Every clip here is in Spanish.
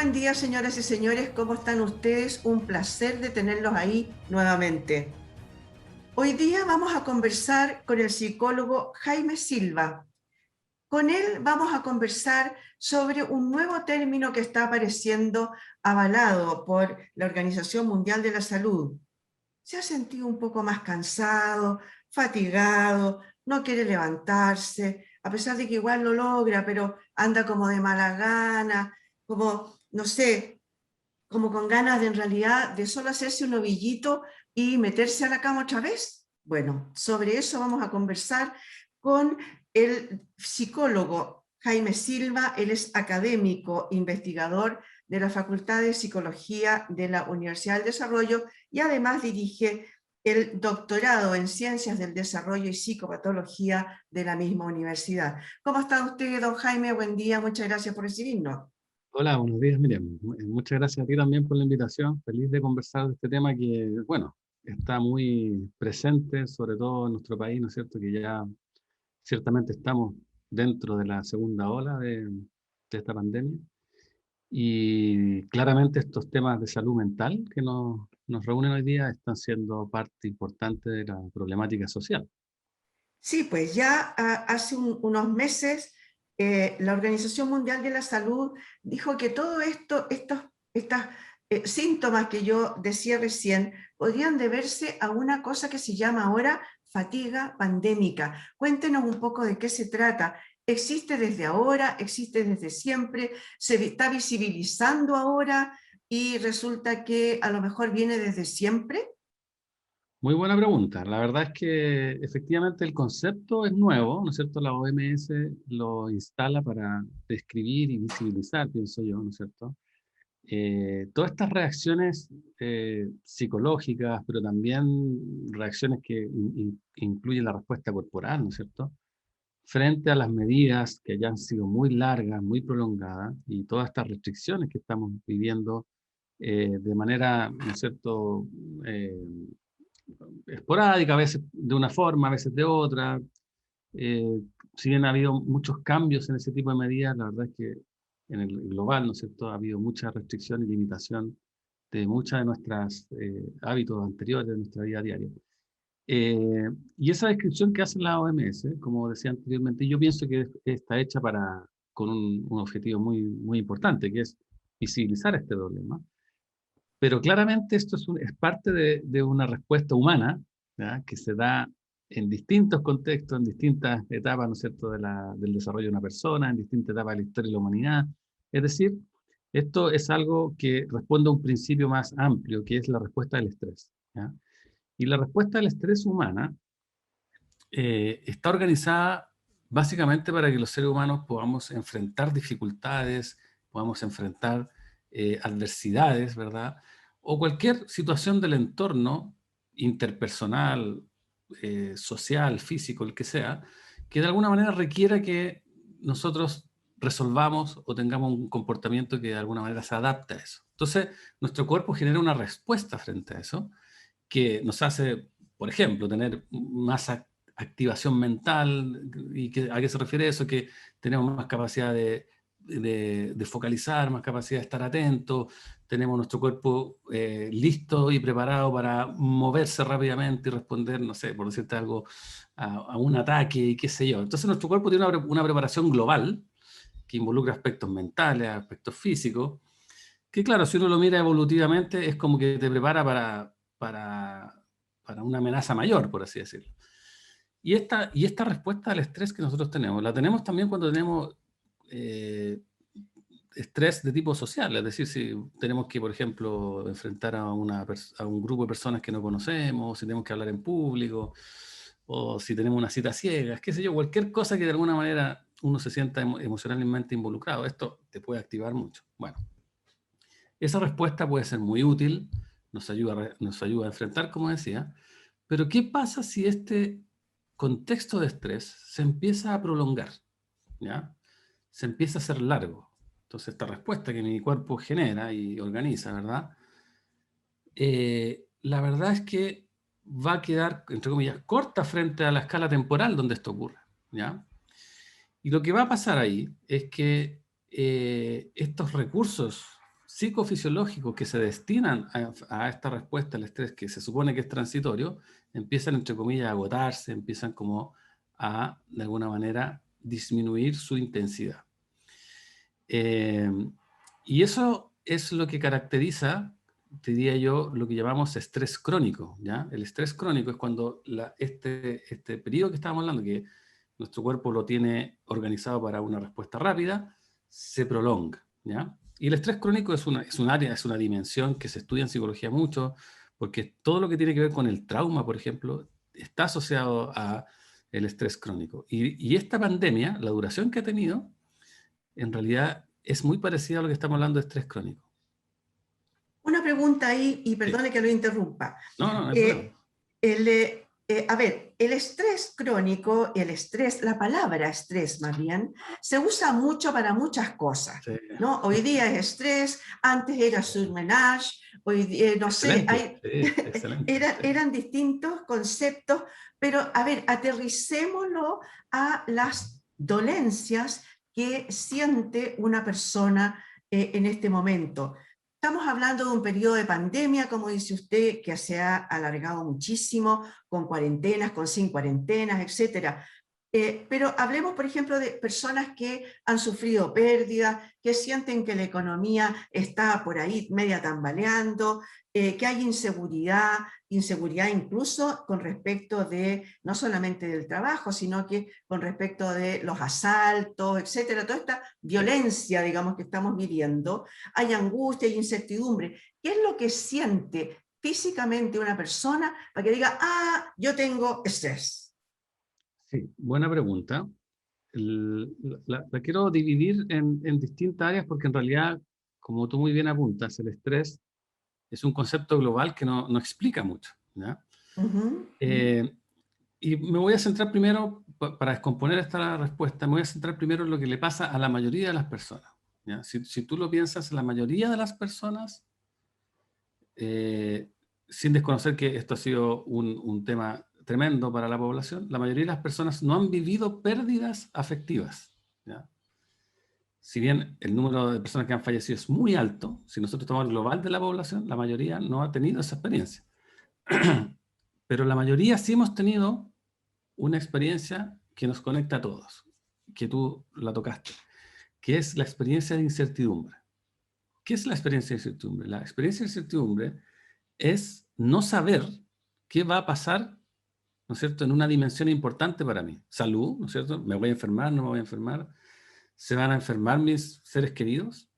buen día, señoras y señores. ¿Cómo están ustedes? Un placer de tenerlos ahí nuevamente. Hoy día vamos a conversar con el psicólogo Jaime Silva. Con él vamos a conversar sobre un nuevo término que está apareciendo avalado por la Organización Mundial de la Salud. Se ha sentido un poco más cansado, fatigado, no quiere levantarse, a pesar de que igual lo logra, pero anda como de mala gana, como, no sé, como con ganas de en realidad de solo hacerse un ovillito y meterse a la cama otra vez. Bueno, sobre eso vamos a conversar con el psicólogo Jaime Silva. Él es académico, investigador de la Facultad de Psicología de la Universidad del Desarrollo y además dirige el doctorado en Ciencias del Desarrollo y Psicopatología de la misma universidad. ¿Cómo está usted, don Jaime? Buen día, muchas gracias por recibirnos. Hola, buenos días, Miriam. Muchas gracias a ti también por la invitación. Feliz de conversar de este tema que, bueno, está muy presente, sobre todo en nuestro país, ¿no es cierto? Que ya ciertamente estamos dentro de la segunda ola de esta pandemia. Y claramente estos temas de salud mental que nos reúnen hoy día están siendo parte importante de la problemática social. Sí, pues ya hace unos meses la Organización Mundial de la Salud dijo que todo esto, estos síntomas que yo decía recién, podrían deberse a una cosa que se llama ahora fatiga pandémica. Cuéntenos un poco de qué se trata. ¿Existe desde ahora? ¿Existe desde siempre? ¿Se está visibilizando ahora y resulta que a lo mejor viene desde siempre? Muy buena pregunta. La verdad es que efectivamente el concepto es nuevo, ¿no es cierto? La OMS lo instala para describir y visibilizar, pienso yo, ¿no es cierto? Todas estas reacciones psicológicas, pero también reacciones que incluyen la respuesta corporal, ¿no es cierto? Frente a las medidas que ya han sido muy largas, muy prolongadas, y todas estas restricciones que estamos viviendo de manera, ¿no es cierto?, eh, esporádica, a veces de una forma, a veces de otra. Eh, si bien ha habido muchos cambios en ese tipo de medidas, la verdad es que en el global, ¿no es cierto?, ha habido mucha restricción y limitación de muchas de nuestras hábitos anteriores de nuestra vida diaria. Eh, y esa descripción que hace la OMS, como decía anteriormente, yo pienso que está hecha con un objetivo muy importante, que es visibilizar este problema. Pero claramente esto es parte de una respuesta humana, ¿ya?, que se da en distintos contextos, en distintas etapas, ¿no es cierto?, del desarrollo de una persona, en distintas etapas de la historia de la humanidad. Es decir, esto es algo que responde a un principio más amplio, que es la respuesta del estrés, ¿ya? Y la respuesta del estrés humana está organizada básicamente para que los seres humanos podamos enfrentar dificultades, podamos enfrentar adversidades, ¿verdad? O cualquier situación del entorno interpersonal, social, físico, el que sea, que de alguna manera requiera que nosotros resolvamos o tengamos un comportamiento que de alguna manera se adapte a eso. Entonces, nuestro cuerpo genera una respuesta frente a eso que nos hace, por ejemplo, tener más activación mental. ¿Y a qué se refiere eso? Que tenemos más capacidad de focalizar, más capacidad de estar atentos, tenemos nuestro cuerpo listo y preparado para moverse rápidamente y responder, no sé, por decirte algo, a un ataque y qué sé yo. Entonces nuestro cuerpo tiene una preparación global que involucra aspectos mentales, aspectos físicos, que claro, si uno lo mira evolutivamente, es como que te prepara para una amenaza mayor, por así decirlo. Y esta respuesta al estrés que nosotros tenemos, la tenemos también cuando tenemos eh, estrés de tipo social, es decir, si tenemos que, por ejemplo, enfrentar a un grupo de personas que no conocemos, si tenemos que hablar en público, o si tenemos una cita ciega, qué sé yo, cualquier cosa que de alguna manera uno se sienta emocionalmente involucrado, esto te puede activar mucho. Bueno, esa respuesta puede ser muy útil, nos ayuda a enfrentar, como decía, pero ¿qué pasa si este contexto de estrés se empieza a prolongar? ¿Ya? Se empieza a hacer largo. Entonces, esta respuesta que mi cuerpo genera y organiza, ¿verdad? La verdad es que va a quedar, entre comillas, corta frente a la escala temporal donde esto ocurre, ¿ya? Y lo que va a pasar ahí es que estos recursos psicofisiológicos que se destinan a esta respuesta al estrés que se supone que es transitorio, empiezan, entre comillas, a agotarse, empiezan como a, de alguna manera, disminuir su intensidad. Y eso es lo que caracteriza, te diría yo, lo que llamamos estrés crónico, ¿ya? El estrés crónico es cuando este periodo que estábamos hablando, que nuestro cuerpo lo tiene organizado para una respuesta rápida, se prolonga, ¿ya? Y el estrés crónico es un área, es una dimensión que se estudia en psicología mucho, porque todo lo que tiene que ver con el trauma, por ejemplo, está asociado a el estrés crónico. Y esta pandemia, la duración que ha tenido, en realidad es muy parecida a lo que estamos hablando de estrés crónico. Una pregunta ahí, y Sí. perdone que lo interrumpa. No, no, no hay problema. A ver, el estrés crónico, el estrés, la palabra estrés más bien, se usa mucho para muchas cosas, Sí. ¿no? Hoy día es estrés, antes era surmenage, hoy día, no sé, Excelente, sí, excelente. Sí. eran distintos conceptos, pero a ver, aterricémoslo a las dolencias que siente una persona en este momento. Estamos hablando de un periodo de pandemia, como dice usted, que se ha alargado muchísimo, con cuarentenas, con sin cuarentenas, etcétera. Pero hablemos, por ejemplo, de personas que han sufrido pérdidas, que sienten que la economía está por ahí media tambaleando, que hay inseguridad, inseguridad incluso con respecto de, no solamente del trabajo, sino que con respecto de los asaltos, etcétera, toda esta Sí. violencia, digamos, que estamos viviendo. Hay angustia, hay incertidumbre. ¿Qué es lo que siente físicamente una persona para que diga, ah, yo tengo estrés? Sí, buena pregunta. La quiero dividir en distintas áreas porque en realidad, como tú muy bien apuntas, el estrés es un concepto global que no explica mucho, ¿ya? Ujú. Y me voy a centrar primero, para descomponer esta respuesta, me voy a centrar primero en lo que le pasa a la mayoría de las personas, ¿ya? Si tú lo piensas, la mayoría de las personas, eh, sin desconocer que esto ha sido un tema tremendo para la población, la mayoría de las personas no han vivido pérdidas afectivas, ¿ya? Si bien el número de personas que han fallecido es muy alto, si nosotros tomamos el global de la población, la mayoría no ha tenido esa experiencia. Pero la mayoría sí hemos tenido una experiencia que nos conecta a todos, que tú la tocaste, que es la experiencia de incertidumbre. ¿Qué es la experiencia de incertidumbre? La experiencia de incertidumbre es no saber qué va a pasar, ¿no es cierto?, en una dimensión importante para mí. Salud, ¿no es cierto? ¿Me voy a enfermar? ¿No me voy a enfermar? ¿Se van a enfermar mis seres queridos?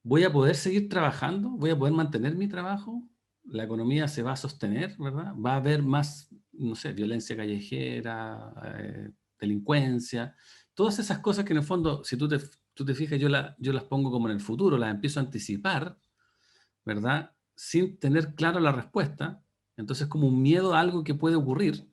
¿Voy a poder seguir trabajando? ¿Voy a poder mantener mi trabajo? ¿La economía se va a sostener, verdad? ¿Va a haber más, no sé, violencia callejera, delincuencia? Todas esas cosas que en el fondo, si tú te fijas, yo las pongo como en el futuro, las empiezo a anticipar, ¿verdad? Sin tener claro la respuesta. Entonces, como un miedo a algo que puede ocurrir.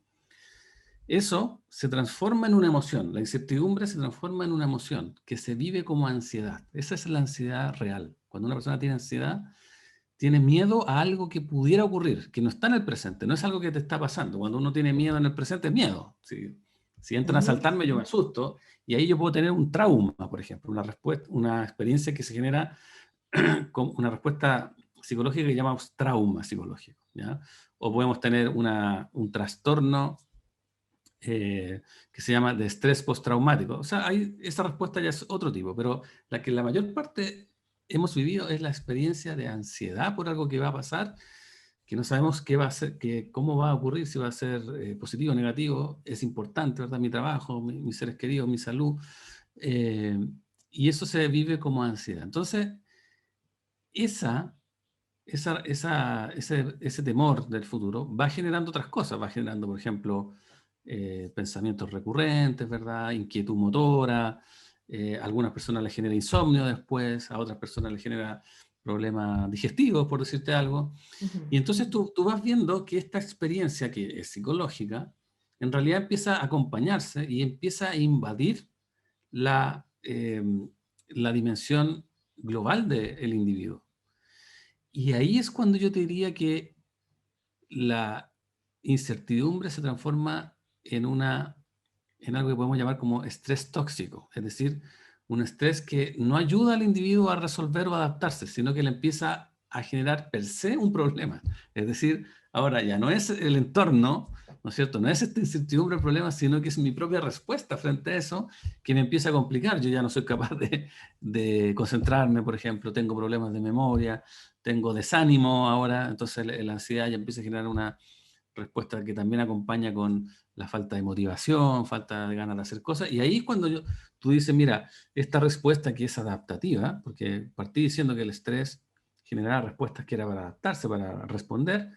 Eso se transforma en una emoción. La incertidumbre se transforma en una emoción que se vive como ansiedad. Esa es la ansiedad real. Cuando una persona tiene ansiedad, tiene miedo a algo que pudiera ocurrir, que no está en el presente, no es algo que te está pasando. Cuando uno tiene miedo en el presente, es miedo. Si entran a Ujú. asaltarme, yo me asusto y ahí yo puedo tener un trauma, por ejemplo, una respuesta, una experiencia que se genera con una respuesta psicológica que llamamos trauma psicológico, ¿ya? O podemos tener un trastorno que se llama de estrés postraumático. O sea, esa respuesta ya es otro tipo, pero la que la mayor parte hemos vivido es la experiencia de ansiedad por algo que va a pasar, que no sabemos qué va a ser, cómo va a ocurrir, si va a ser positivo o negativo. Es importante, ¿verdad? Mi trabajo, mis seres queridos, mi salud. eh, y eso se vive como ansiedad. Entonces, esa, ese temor del futuro va generando otras cosas, va generando, por ejemplo, pensamientos recurrentes, ¿verdad? Inquietud motora, a algunas personas les genera insomnio después, a otras personas les genera problemas digestivos, por decirte algo. Ujú. Y entonces tú vas viendo que esta experiencia que es psicológica, en realidad empieza a acompañarse y empieza a invadir la dimensión global del individuo. Y ahí es cuando yo te diría que la incertidumbre se transforma en algo que podemos llamar como estrés tóxico. Es decir, un estrés que no ayuda al individuo a resolver o adaptarse, sino que le empieza a generar per se un problema. Es decir, ahora ya no es el entorno, ¿no es cierto? No es esta incertidumbre el problema, sino que es mi propia respuesta frente a eso que me empieza a complicar. Yo ya no soy capaz de concentrarme, por ejemplo, tengo problemas de memoria, tengo desánimo ahora, entonces la ansiedad ya empieza a generar una respuesta que también acompaña con la falta de motivación, falta de ganas de hacer cosas, y ahí es cuando tú dices, mira, esta respuesta que es adaptativa, porque partí diciendo que el estrés generaba respuestas que era para adaptarse, para responder,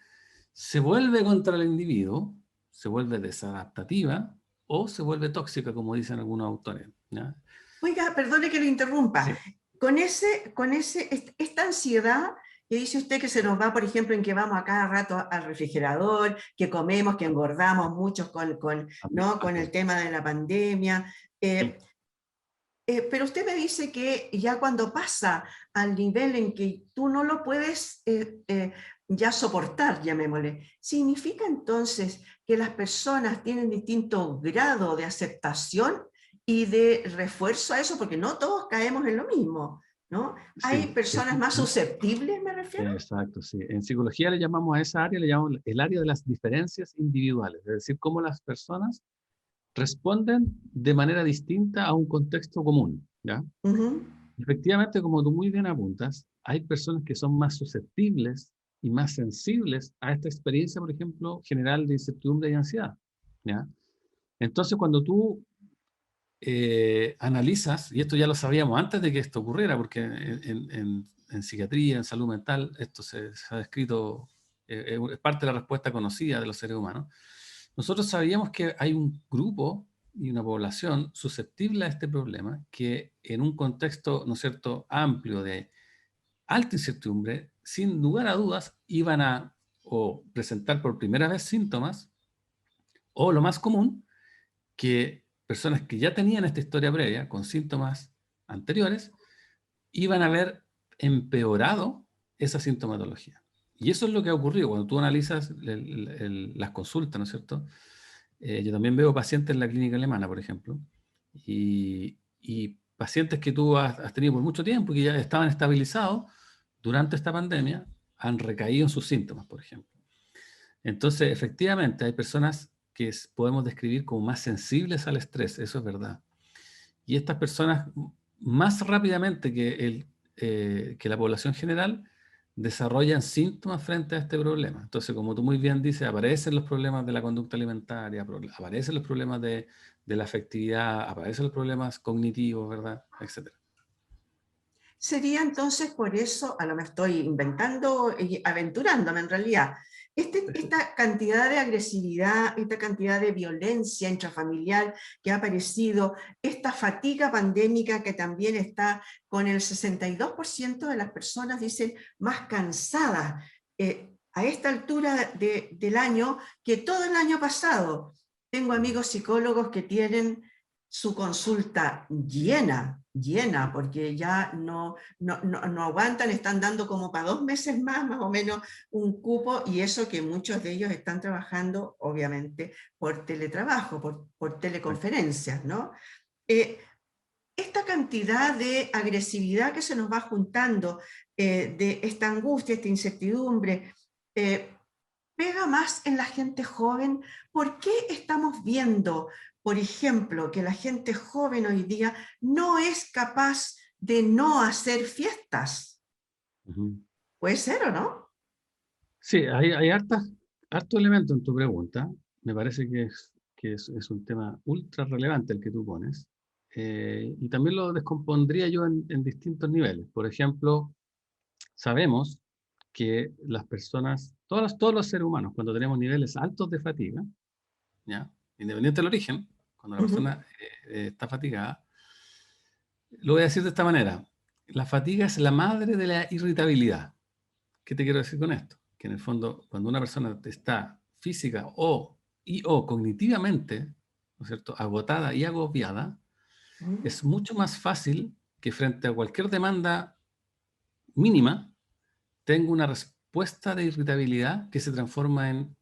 se vuelve contra el individuo, se vuelve desadaptativa o se vuelve tóxica, como dicen algunos autores, ¿ya? Oiga, perdone que le interrumpa. Sí. Esta ansiedad que dice usted que se nos va, por ejemplo, en que vamos a cada rato al refrigerador, que comemos, que engordamos muchos ¿no? con el tema de la pandemia. Pero usted me dice que ya cuando pasa al nivel en que tú no lo puedes ya soportar, llamémosle, ¿significa entonces que las personas tienen distinto grado de aceptación y de refuerzo a eso? Porque no todos caemos en lo mismo, ¿no? ¿Hay Sí, personas más susceptibles, me refiero? exacto, sí. En psicología le llamamos a esa área, le llamamos el área de las diferencias individuales, es decir, cómo las personas responden de manera distinta a un contexto común, ¿ya? Ujú. Efectivamente, como tú muy bien apuntas, hay personas que son más susceptibles y más sensibles a esta experiencia, por ejemplo, general de incertidumbre y ansiedad, ¿ya? Entonces, cuando tú analizas, y esto ya lo sabíamos antes de que esto ocurriera, porque en psiquiatría, en salud mental, esto se ha descrito, es parte de la respuesta conocida de los seres humanos. Nosotros sabíamos que hay un grupo y una población susceptible a este problema que en un contexto, ¿no es cierto?, amplio de alta incertidumbre, sin lugar a dudas, iban a o presentar por primera vez síntomas, o lo más común, que personas que ya tenían esta historia previa con síntomas anteriores iban a haber empeorado esa sintomatología. Y eso es lo que ha ocurrido cuando tú analizas las consultas, ¿no es cierto? Yo también veo pacientes en la clínica alemana, por ejemplo, y pacientes que tú has tenido por mucho tiempo y que ya estaban estabilizados durante esta pandemia han recaído en sus síntomas, por ejemplo. Entonces, efectivamente, hay personas que podemos describir como más sensibles al estrés, eso es verdad. Y estas personas, más rápidamente que la población general, desarrollan síntomas frente a este problema. Entonces, como tú muy bien dices, aparecen los problemas de la conducta alimentaria, aparecen los problemas de la afectividad, aparecen los problemas cognitivos, ¿verdad? Etcétera. Sería entonces por eso, a lo mejor estoy inventando y aventurándome en realidad, esta cantidad de agresividad, esta cantidad de violencia intrafamiliar que ha aparecido, esta fatiga pandémica que también está con el 62% de las personas, dicen, más cansadas a esta altura del año que todo el año pasado. Tengo amigos psicólogos que tienen su consulta llena, porque ya no aguantan, están dando como para 2 meses más o menos, un cupo, y eso que muchos de ellos están trabajando, obviamente, por teletrabajo, por teleconferencias, ¿no? Esta cantidad de agresividad que se nos va juntando, de esta angustia, esta incertidumbre, eh, pega más en la gente joven. ¿Por qué estamos viendo, por ejemplo, que la gente joven hoy día no es capaz de no hacer fiestas? Ujú. Puede ser o no. Sí, hay harto elemento en tu pregunta. Me parece que es un tema ultra relevante el que tú pones. Y también lo descompondría yo en distintos niveles. Por ejemplo, sabemos que las personas, todos los seres humanos, cuando tenemos niveles altos de fatiga, ¿ya? Independiente del origen, cuando la Uh -huh. persona está fatigada, lo voy a decir de esta manera. La fatiga es la madre de la irritabilidad. ¿Qué te quiero decir con esto? Que en el fondo, cuando una persona está física o cognitivamente, ¿no es cierto?, agotada y agobiada, Uh -huh. es mucho más fácil que frente a cualquier demanda mínima tenga una respuesta de irritabilidad que se transforma en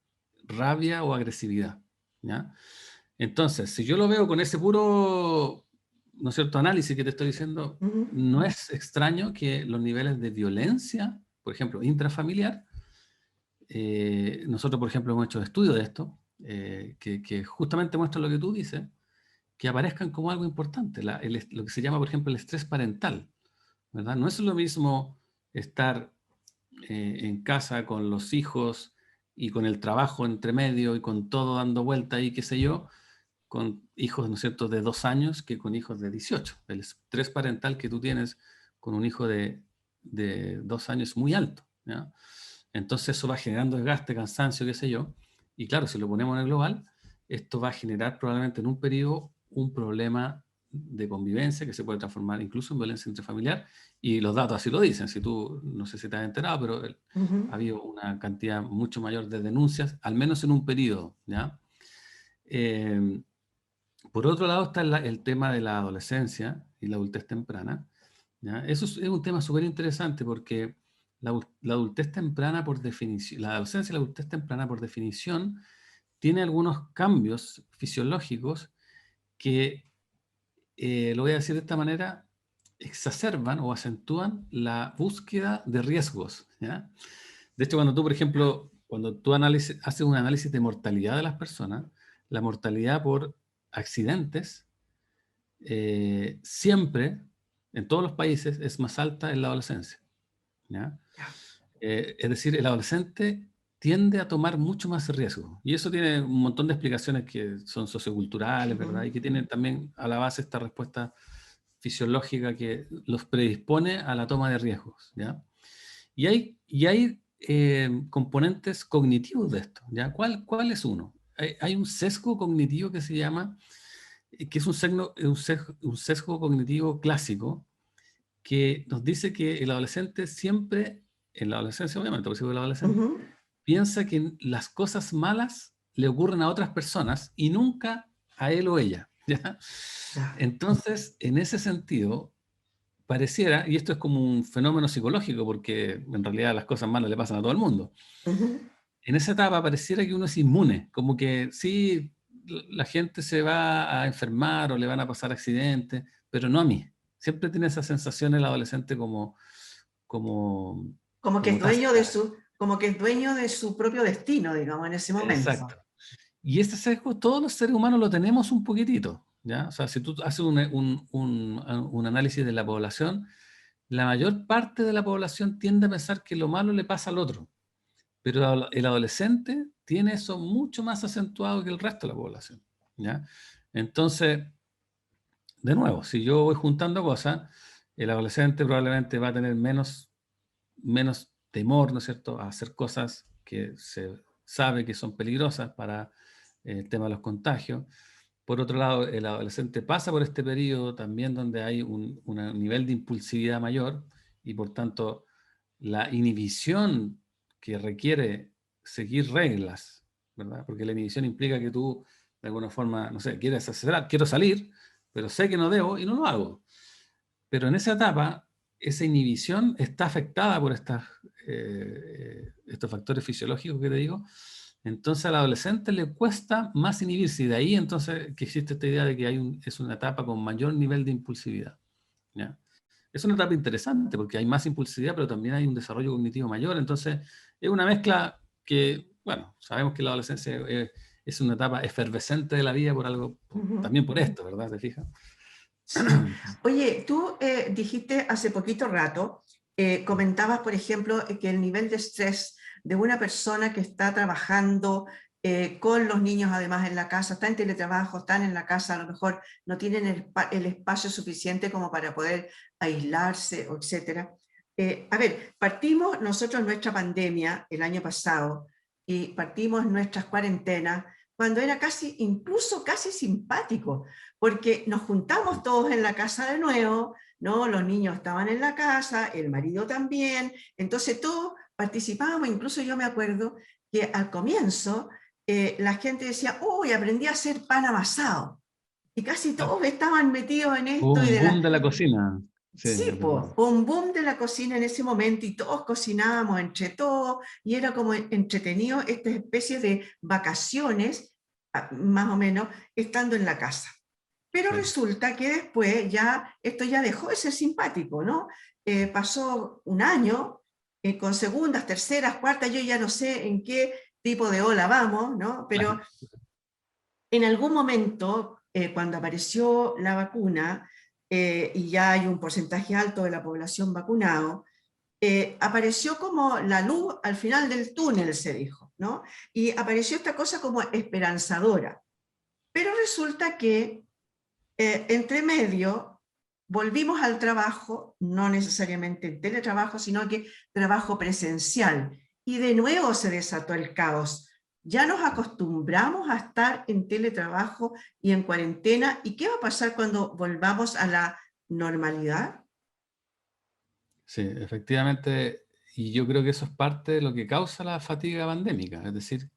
rabia o agresividad, ¿ya? Entonces, si yo lo veo con ese puro ¿no es cierto?, análisis que te estoy diciendo, no es extraño que los niveles de violencia, por ejemplo, intrafamiliar, nosotros, por ejemplo, hemos hecho estudios de esto, que justamente muestran lo que tú dices, que aparezcan como algo importante, lo que se llama, por ejemplo, el estrés parental, ¿verdad? No es lo mismo estar en casa con los hijos y con el trabajo entre medio y con todo dando vuelta ahí, qué sé yo, con hijos, ¿no es cierto?, de 2 años que con hijos de 18. El estrés parental que tú tienes con un hijo de 2 años es muy alto, ¿ya? Entonces eso va generando desgaste, cansancio, qué sé yo. Y claro, si lo ponemos en el global, esto va a generar probablemente en un periodo un problema de convivencia que se puede transformar incluso en violencia intrafamiliar. Y los datos así lo dicen. Si tú, no sé si te has enterado, pero ha habido una cantidad mucho mayor de denuncias, al menos en un periodo, ¿ya? Por otro lado está el tema de la adolescencia y la adultez temprana, ¿ya? Eso es un tema súper interesante porque la adultez temprana por definición, la adolescencia y la adultez temprana por definición tiene algunos cambios fisiológicos que, lo voy a decir de esta manera, exacerban o acentúan la búsqueda de riesgos, ¿ya? De hecho, cuando tú, por ejemplo, cuando tú haces un análisis de mortalidad de las personas, la mortalidad por accidentes siempre, en todos los países, es más alta en la adolescencia, ¿ya? Es decir, el adolescente tiende a tomar mucho más riesgo. Y eso tiene un montón de explicaciones que son socioculturales, ¿verdad? Y que tienen también a la base esta respuesta fisiológica que los predispone a la toma de riesgos, ¿ya? Y hay componentes cognitivos de esto, ¿ya? ¿Cuál es uno? Hay un sesgo cognitivo que se llama, que es un sesgo cognitivo clásico, que nos dice que el adolescente siempre, en la adolescencia obviamente, porque el adolescente, piensa que las cosas malas le ocurren a otras personas y nunca a él o ella, ¿ya? Entonces, en ese sentido, pareciera, y esto es como un fenómeno psicológico, porque en realidad las cosas malas le pasan a todo el mundo, en esa etapa pareciera que uno es inmune, como que sí, la gente se va a enfermar o le van a pasar accidentes, pero no a mí. Siempre tiene esa sensación el adolescente como, Como que es como dueño de tácita. su, como que es dueño de su propio destino, digamos, en ese Exacto. momento. Y este sesgo todos los seres humanos lo tenemos un poquitito, ¿ya? O sea, si tú haces un análisis de la población, la mayor parte de la población tiende a pensar que lo malo le pasa al otro. Pero el adolescente tiene eso mucho más acentuado que el resto de la población, ¿ya? Entonces, de nuevo, si yo voy juntando cosas, el adolescente probablemente va a tener menos temor, ¿no es cierto?, a hacer cosas que se sabe que son peligrosas para el tema de los contagios. Por otro lado, el adolescente pasa por este periodo también donde hay un nivel de impulsividad mayor y por tanto la inhibición que requiere seguir reglas, ¿verdad? Porque la inhibición implica que tú, de alguna forma, no sé, quieres acelerar, quiero salir, pero sé que no debo y no lo hago. Pero en esa etapa, esa inhibición está afectada por estos factores fisiológicos que te digo. Entonces al adolescente le cuesta más inhibirse y de ahí entonces que existe esta idea de que es una etapa con mayor nivel de impulsividad, ¿ya? Es una etapa interesante porque hay más impulsividad, pero también hay un desarrollo cognitivo mayor. Entonces, es una mezcla que, bueno, sabemos que la adolescencia es una etapa efervescente de la vida por algo, también por esto, ¿verdad? ¿Te fijas? Sí. Oye, tú dijiste hace poquito rato, comentabas, por ejemplo, que el nivel de estrés de una persona que está trabajando con los niños además en la casa, está en teletrabajo, están en la casa, a lo mejor no tienen el espacio suficiente como para poder aislarse, etc. A ver, partimos nosotros nuestra pandemia el año pasado y partimos nuestras cuarentenas cuando era casi, incluso casi simpático, porque nos juntamos todos en la casa de nuevo, ¿no? Los niños estaban en la casa, el marido también, entonces todos participábamos, incluso yo me acuerdo que al comienzo la gente decía, uy, aprendí a hacer pan amasado, y casi todos estaban metidos en esto y Un de boom la... de la cocina. Sí, Sí, es verdad. pues, un boom de la cocina en ese momento y todos cocinábamos entre todos y era como entretenido esta especie de vacaciones, más o menos, estando en la casa. Pero Sí. resulta que después ya, esto ya dejó de ser simpático, ¿no? Pasó un año, con segundas, terceras, cuartas, yo ya no sé en qué tipo de ola vamos, ¿no? Pero Claro. en algún momento, cuando apareció la vacuna, y ya hay un porcentaje alto de la población vacunado, apareció como la luz al final del túnel, se dijo, ¿no? Y apareció esta cosa como esperanzadora. Pero resulta que entre medio volvimos al trabajo, no necesariamente en teletrabajo, sino que trabajo presencial. Y de nuevo se desató el caos. Ya nos acostumbramos a estar en teletrabajo y en cuarentena. ¿Y qué va a pasar cuando volvamos a la normalidad? Sí, efectivamente, y yo creo que eso es parte de lo que causa la fatiga pandémica, es decir,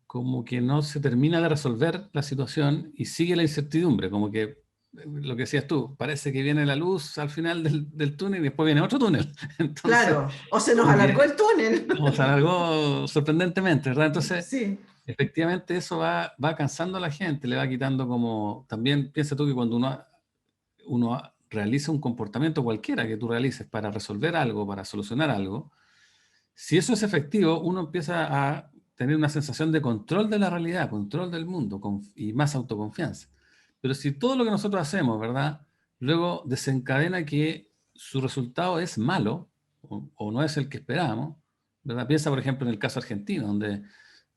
como que no se termina de resolver la situación y sigue la incertidumbre, como que lo que decías tú, parece que viene la luz al final del túnel y después viene otro túnel. Entonces, Claro, o se nos como alargó que el túnel. nos alargó sorprendentemente, ¿verdad? Entonces, Sí, efectivamente eso va cansando a la gente, le va quitando como, también piensa tú que cuando uno realiza un comportamiento cualquiera que tú realices para resolver algo, para solucionar algo, si eso es efectivo, uno empieza a tener una sensación de control de la realidad, control del mundo y más autoconfianza. Pero si todo lo que nosotros hacemos, ¿verdad? Luego desencadena que su resultado es malo o no es el que esperábamos, ¿verdad? Piensa, por ejemplo, en el caso argentino, donde,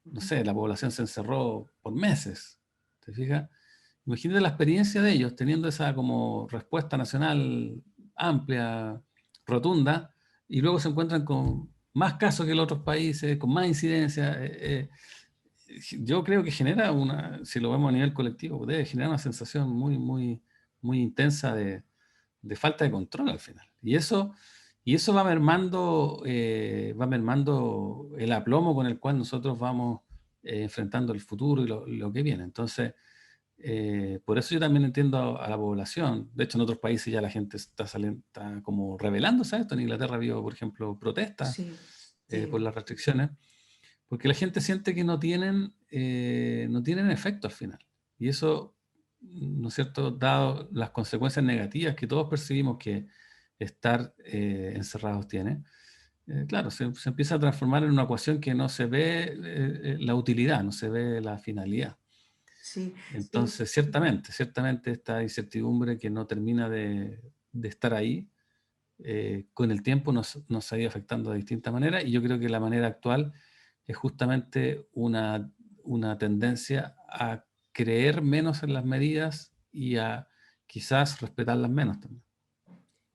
no sé, la población se encerró por meses, ¿te fijas? Imagínate la experiencia de ellos teniendo esa como respuesta nacional amplia, rotunda, y luego se encuentran con más casos que los otros países, con más incidencia. Yo creo que genera una, si lo vemos a nivel colectivo, debe generar una sensación muy, muy, muy intensa de falta de control al final. Y eso va mermando el aplomo con el cual nosotros vamos enfrentando el futuro y lo que viene. Entonces, por eso yo también entiendo a la población. De hecho, en otros países ya la gente está saliendo, está como rebelándose a esto. En Inglaterra vio, por ejemplo, protestas sí, por sí. las restricciones, porque la gente siente que no tienen efecto al final. Y eso, ¿no es cierto?, dado las consecuencias negativas que todos percibimos que estar encerrados tiene, claro, se empieza a transformar en una ecuación que no se ve la utilidad, no se ve la finalidad. Sí, y Entonces, ciertamente esta incertidumbre que no termina de estar ahí, con el tiempo nos ha ido afectando de distintas maneras y yo creo que la manera actual es justamente una tendencia a creer menos en las medidas y a quizás respetarlas menos también.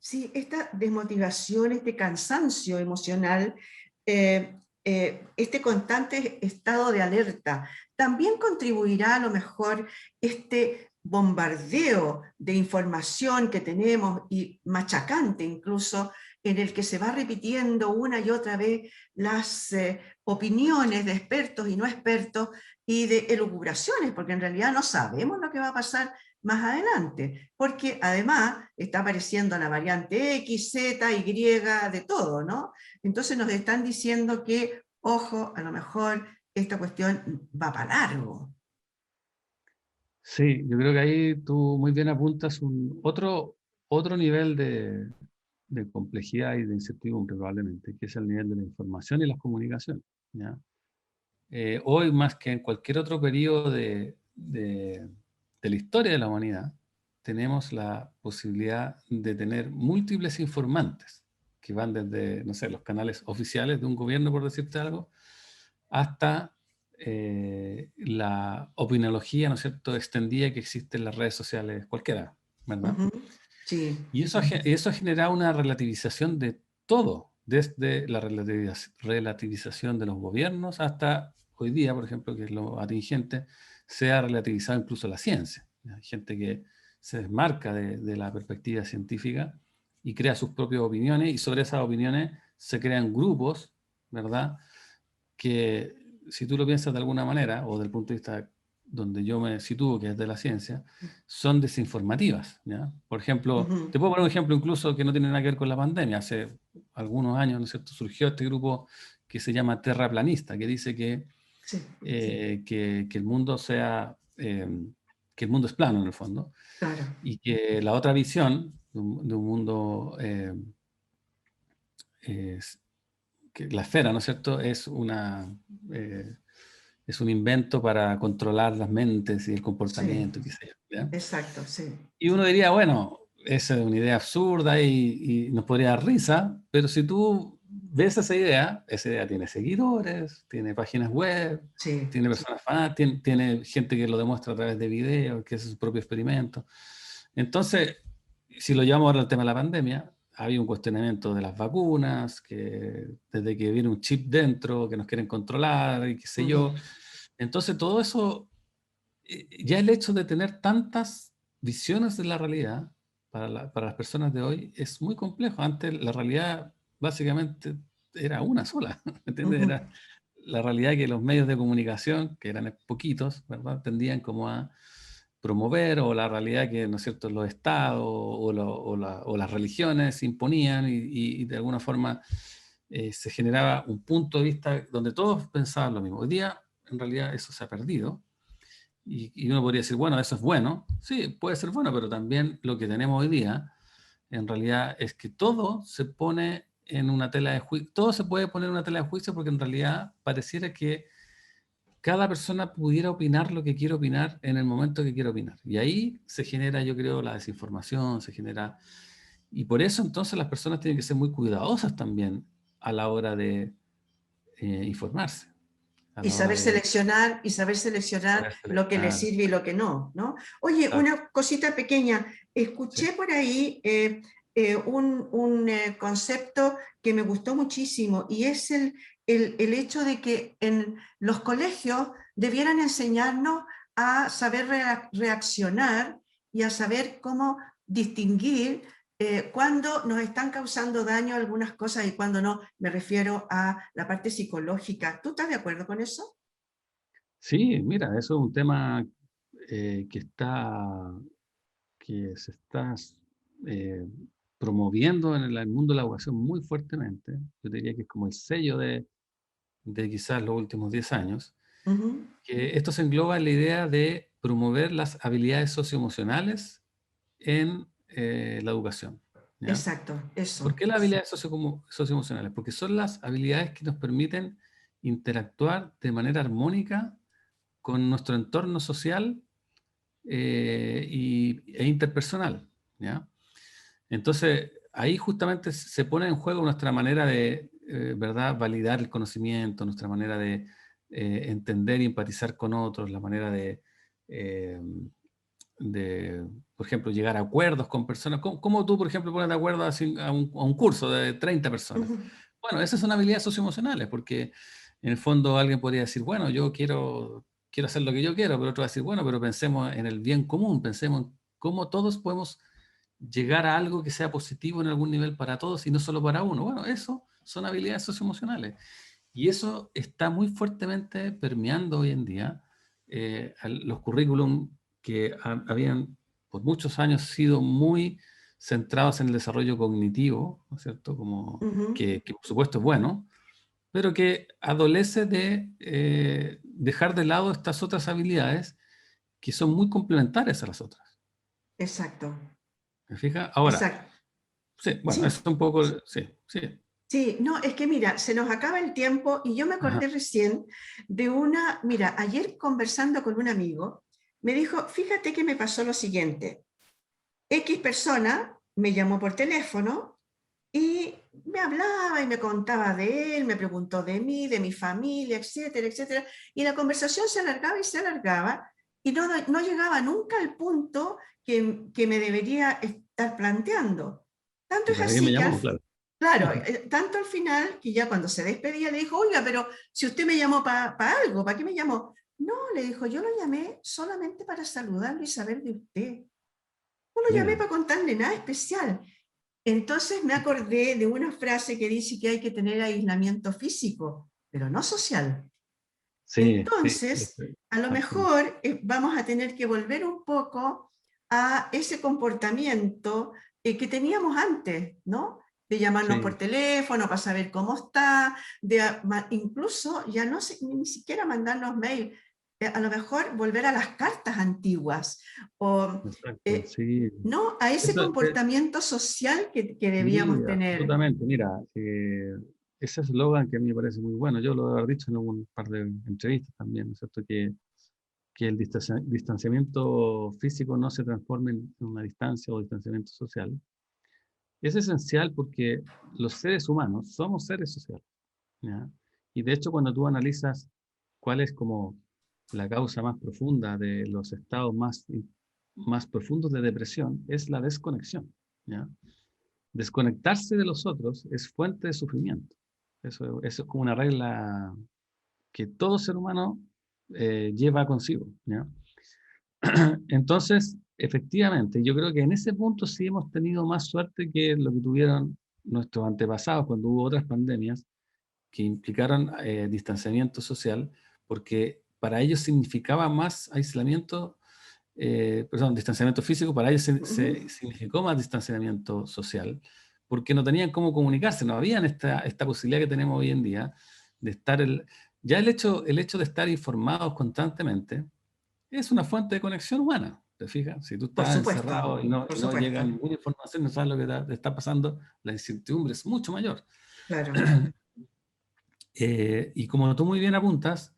sí, esta desmotivación, este cansancio emocional, este constante estado de alerta, también contribuirá a lo mejor este bombardeo de información que tenemos y machacante incluso, en el que se va repitiendo una y otra vez las opiniones de expertos y no expertos y de elucubraciones, porque en realidad no sabemos lo que va a pasar más adelante, porque además está apareciendo la variante X, Z, Y, de todo, ¿no? Entonces nos están diciendo que, ojo, a lo mejor esta cuestión va para largo. Sí, yo creo que ahí tú muy bien apuntas otro nivel de complejidad y de incertidumbre probablemente, que es el nivel de la información y las comunicaciones, ¿ya? Hoy más que en cualquier otro periodo de la historia de la humanidad, tenemos la posibilidad de tener múltiples informantes que van desde, no sé, los canales oficiales de un gobierno, por decirte algo, hasta la opinología, ¿no es cierto?, extendida que existe en las redes sociales, cualquiera, ¿verdad? Ujú. Sí, Y eso ha generado una relativización de todo, desde la relativización de los gobiernos hasta hoy día, por ejemplo, que es lo atingente, se ha relativizado incluso la ciencia. Hay gente que se desmarca de la perspectiva científica y crea sus propias opiniones y sobre esas opiniones se crean grupos, ¿verdad? Que si tú lo piensas de alguna manera, o del punto de vista donde yo me sitúo, que es de la ciencia, son desinformativas, ¿ya? Por ejemplo, ujú. te puedo poner un ejemplo incluso que no tiene nada que ver con la pandemia. Hace algunos años, ¿no es cierto?, surgió este grupo que se llama terraplanista, que dice que, Sí, que el mundo sea, que el mundo es plano en el fondo, Claro. y que la otra visión de un mundo, que la esfera, ¿no es cierto?, es un invento para controlar las mentes y el Sí, comportamiento, qué sé yo, ¿ya? exacto, sí. Y uno diría, bueno, esa es una idea absurda y nos podría dar risa, pero si tú ves esa idea tiene seguidores, tiene páginas web, Sí, tiene sí. personas fans, tiene gente que lo demuestra a través de videos, que hace su propio experimento. Entonces, si lo llevamos ahora al tema de la pandemia, había un cuestionamiento de las vacunas, que desde que viene un chip dentro, que nos quieren controlar y qué sé yo. Ujú, Entonces, todo eso, ya el hecho de tener tantas visiones de la realidad para las personas de hoy es muy complejo. Antes la realidad básicamente era una sola, ¿me entiendes? ujú, Era la realidad que los medios de comunicación, que eran poquitos, ¿verdad?, tendían como a promover, o la realidad que, ¿no es cierto?, los estados o las religiones imponían y de alguna forma se generaba un punto de vista donde todos pensaban lo mismo. Hoy día, en realidad, eso se ha perdido y uno podría decir, bueno, eso es bueno. Sí, puede ser bueno, pero también lo que tenemos hoy día, en realidad, es que todo se pone en una tela de juicio, todo se puede poner en una tela de juicio porque en realidad pareciera que cada persona pudiera opinar lo que quiere opinar en el momento que quiere opinar. Y ahí se genera, yo creo, la desinformación, se genera... Y por eso entonces las personas tienen que ser muy cuidadosas también a la hora de informarse, a la hora de y saber seleccionar saber lo que le seleccionar. sirve y lo que no, ¿no? Oye, Exacto. una cosita pequeña. Sí. Escuché por ahí un concepto que me gustó muchísimo y es el hecho de que en los colegios debieran enseñarnos a saber reaccionar y a saber cómo distinguir cuando nos están causando daño algunas cosas y cuando no. Me refiero a la parte psicológica. ¿Tú estás de acuerdo con eso? Sí, mira, eso es un tema que se está eh, promoviendo en el mundo de la educación muy fuertemente. Yo diría que es como el sello de quizás los últimos 10 años, Ujú. que esto se engloba en la idea de promover las habilidades socioemocionales en la educación, ¿ya? Exacto, ¿Por eso. qué las habilidades socioemocionales? Porque son las habilidades que nos permiten interactuar de manera armónica con nuestro entorno social e interpersonal, ¿ya? Entonces, ahí justamente se pone en juego nuestra manera de, ¿verdad?, validar el conocimiento, nuestra manera de entender y empatizar con otros, la manera eh, por ejemplo, llegar a acuerdos con personas. ¿Cómo tú, por ejemplo, pones de acuerdo a un curso de 30 personas? Ujú. Bueno, esas son habilidades socioemocionales, porque en el fondo alguien podría decir, bueno, yo quiero hacer lo que yo quiero, pero otro va a decir, bueno, pero pensemos en el bien común, pensemos en cómo todos podemos llegar a algo que sea positivo en algún nivel para todos y no solo para uno. Bueno, eso son habilidades socioemocionales. Y eso está muy fuertemente permeando hoy en día los currículum que habían por muchos años sido muy centrados en el desarrollo cognitivo, ¿no es cierto? Como Ujú. que por supuesto es bueno, pero que adolece de dejar de lado estas otras habilidades que son muy complementarias a las otras. Exacto, ¿Me fijas? Ahora, exacto. sí, bueno, eso Sí, es un poco, sí, sí. sí, no, es que mira, se nos acaba el tiempo y yo me Ajá, acordé recién de mira, ayer conversando con un amigo, me dijo, fíjate que me pasó lo siguiente. X persona me llamó por teléfono y me hablaba y me contaba de él, me preguntó de mí, de mi familia, etcétera, etcétera. Y la conversación se alargaba y se alargaba y no llegaba nunca al punto que me debería estar planteando. Tanto ¿y es para qué me así que llamó? Claro. claro, tanto al final que ya cuando se despedía le dijo, oiga, pero si usted me llamó para algo, ¿para qué me llamó? No, le dijo, yo lo llamé solamente para saludarlo y saber de usted. No lo llamé Mira, para contarle nada especial. Entonces me acordé de una frase que dice que hay que tener aislamiento físico, pero no social. sí, sí, Entonces, a lo absolutamente. mejor vamos a tener que volver un poco a ese comportamiento que teníamos antes, ¿no? De llamarnos por Sí, teléfono para saber cómo está, incluso ya no sé, ni siquiera mandarnos mail. a lo mejor volver a las cartas antiguas, o Exacto, sí. no a ese Eso, comportamiento social que sí, debíamos tener. absolutamente. Mira, ese eslogan que a mí me parece muy bueno, yo lo he haber dicho en un par de entrevistas también, ¿no es cierto? Que el distanciamiento físico no se transforme en una distancia o distanciamiento social. Es esencial porque los seres humanos somos seres sociales, ¿ya? Y de hecho, cuando tú analizas cuál es como la causa más profunda de los estados más profundos de depresión, es la desconexión, ¿ya? Desconectarse de los otros es fuente de sufrimiento. Eso es como una regla que todo ser humano lleva consigo, ¿ya? Entonces, efectivamente, yo creo que en ese punto sí hemos tenido más suerte que lo que tuvieron nuestros antepasados cuando hubo otras pandemias que implicaron distanciamiento social, porque para ellos significaba más aislamiento, perdón, distanciamiento físico, para ellos significó más distanciamiento social, porque no tenían cómo comunicarse, no habían esta posibilidad que tenemos hoy en día de estar, ya el hecho de estar informados constantemente es una fuente de conexión humana, ¿te fijas? Si tú Por estás supuesto, encerrado y no, por y no llega supuesto, ninguna información, no sabes lo que te está pasando, la incertidumbre es mucho mayor. claro. Y como tú muy bien apuntas,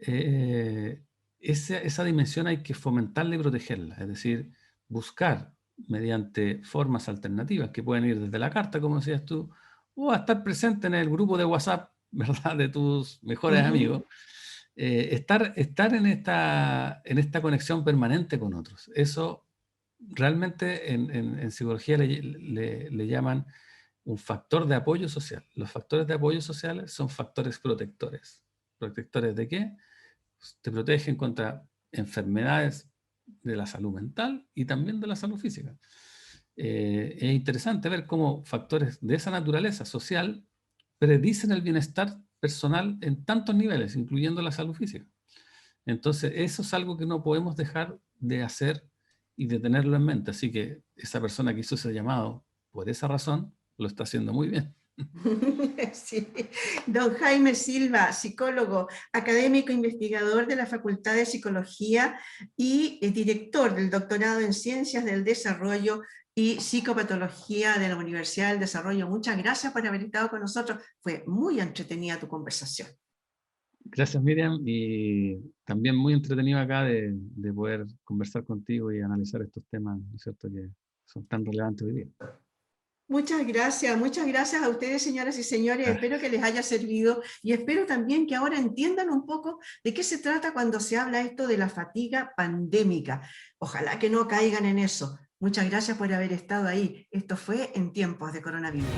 eh, esa dimensión hay que fomentarla y protegerla, es decir, buscar mediante formas alternativas que pueden ir desde la carta, como decías tú, o a estar presente en el grupo de WhatsApp, ¿verdad?, de tus mejores Ujú. amigos, estar en esta conexión permanente con otros. Eso realmente en psicología le llaman un factor de apoyo social. Los factores de apoyo sociales son factores protectores. ¿Protectores de qué? Pues te protegen contra enfermedades de la salud mental y también de la salud física. Es interesante ver cómo factores de esa naturaleza social predicen el bienestar personal en tantos niveles, incluyendo la salud física. Entonces, eso es algo que no podemos dejar de hacer y de tenerlo en mente. Así que esa persona que hizo ese llamado, por esa razón, lo está haciendo muy bien. Sí. Don Jaime Silva, psicólogo, académico investigador de la Facultad de Psicología y director del doctorado en Ciencias del Desarrollo y Psicopatología de la Universidad del Desarrollo. Muchas gracias por haber estado con nosotros. Fue muy entretenida tu conversación. Gracias, Miriam, y también muy entretenido acá de poder conversar contigo y analizar estos temas, ¿no es cierto?, que son tan relevantes hoy día. Muchas gracias a ustedes, señoras y señores. Ah, Espero que les haya servido y espero también que ahora entiendan un poco de qué se trata cuando se habla esto de la fatiga pandémica. Ojalá que no caigan en eso. Muchas gracias por haber estado ahí. Esto fue En Tiempos de Coronavirus.